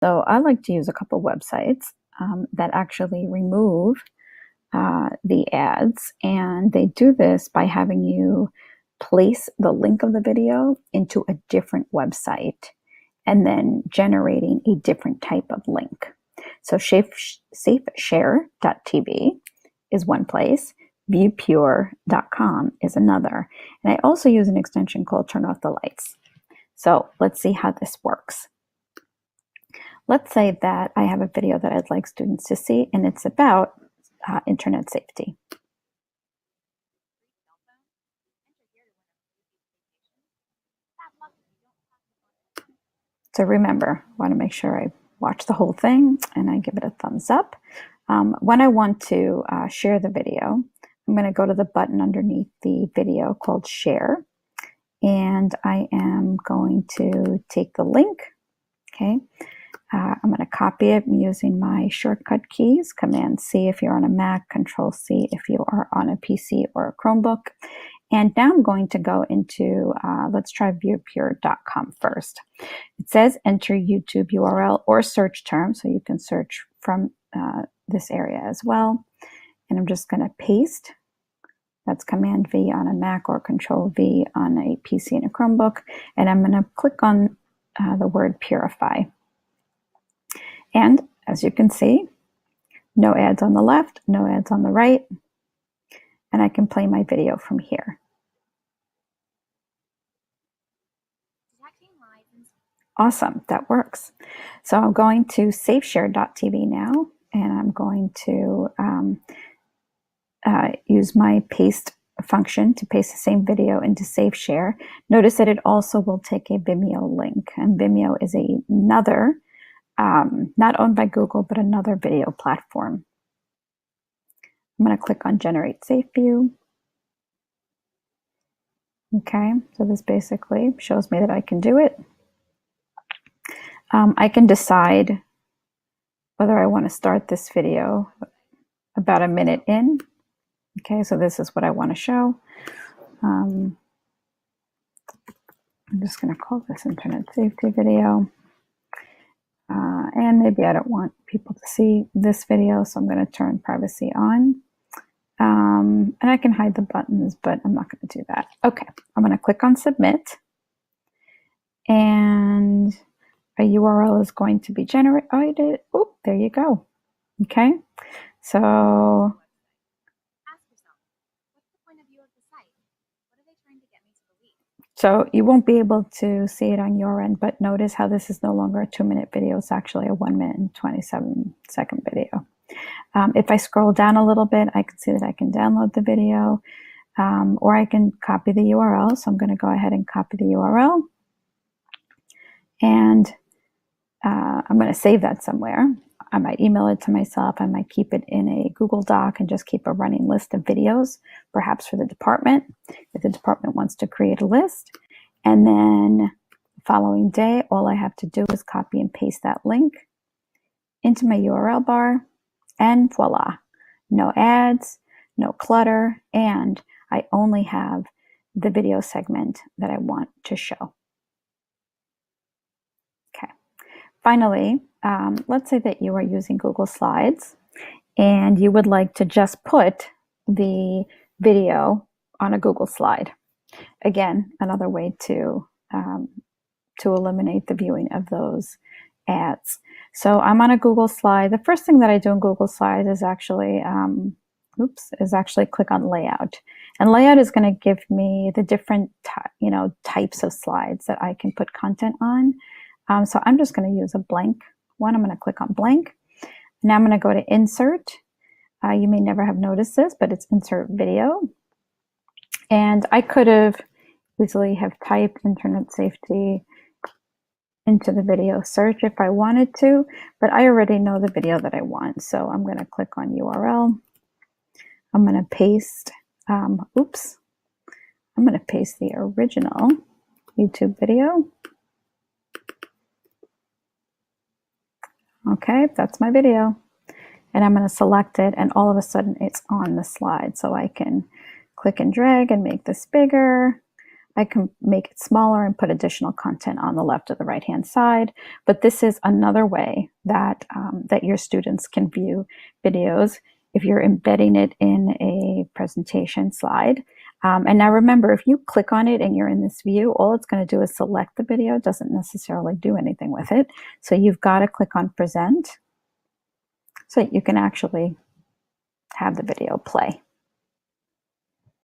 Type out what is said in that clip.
So I like to use a couple websites that actually remove the ads, and they do this by having you place the link of the video into a different website and then generating a different type of link. So safeshare.tv is one place, viewpure.com is another. And I also use an extension called Turn Off the Lights. So let's see how this works. Let's say that I have a video that I'd like students to see, and it's about internet safety. So remember, I want to make sure I watch the whole thing and I give it a thumbs up. When I want to share the video, I'm going to go to the button underneath the video called Share, and I am going to take the link, okay? I'm going to copy it using my shortcut keys, Command-C if you're on a Mac, Control-C if you are on a PC or a Chromebook. And now I'm going to go into, let's try viewpure.com first. It says enter YouTube URL or search term, so you can search from this area as well. And I'm just going to paste. That's Command-V on a Mac or Control-V on a PC and a Chromebook. And I'm going to click on the word purify. And as you can see, no ads on the left, no ads on the right, and I can play my video from here. Awesome, that works. So I'm going to safeshare.tv now, and I'm going to use my paste function to paste the same video into SafeShare. Notice that it also will take a Vimeo link, and Vimeo is another not owned by Google, but another video platform. I'm going to click on Generate Safe View. Okay, so this basically shows me that I can do it. I can decide whether I want to start this video about a minute in. Okay, so this is what I want to show. I'm just going to call this Internet Safety Video. And maybe I don't want people to see this video, so I'm going to turn privacy on. And I can hide the buttons, but I'm not going to do that. Okay, I'm going to click on Submit. And a URL is going to be generated. Oh, there you go. Okay, so you won't be able to see it on your end, but notice how this is no longer a 2-minute video. It's actually a 1-minute and 27-second video. If I scroll down a little bit, I can see that I can download the video, or I can copy the URL. So I'm going to go ahead and copy the URL. And I'm going to save that somewhere. I might email it to myself. I might keep it in a Google Doc and just keep a running list of videos, perhaps for the department, if the department wants to create a list. And then the following day, all I have to do is copy and paste that link into my URL bar, and voila, no ads, no clutter, and I only have the video segment that I want to show. Okay. Finally, let's say that you are using Google Slides and you would like to just put the video on a Google slide. Again, another way to eliminate the viewing of those ads. So I'm on a Google slide. The first thing that I do in Google Slides is actually, click on Layout. And Layout is going to give me the different types of slides that I can put content on. So I'm just going to use a blank one. I'm going to click on blank. Now I'm going to go to Insert. You may never have noticed this, but it's Insert Video. And I could have easily have typed Internet Safety into the video search if I wanted to, but I already know the video that I want. So I'm going to click on URL. I'm going to paste, I'm going to paste the original YouTube video. Okay, that's my video. And I'm going to select it, and all of a sudden it's on the slide. So I can click and drag and make this bigger. I can make it smaller and put additional content on the left or the right hand side. But this is another way that, that your students can view videos if you're embedding it in a presentation slide. And now remember, if you click on it and you're in this view, all it's going to do is select the video. It doesn't necessarily do anything with it. So you've got to click on present so you can actually have the video play.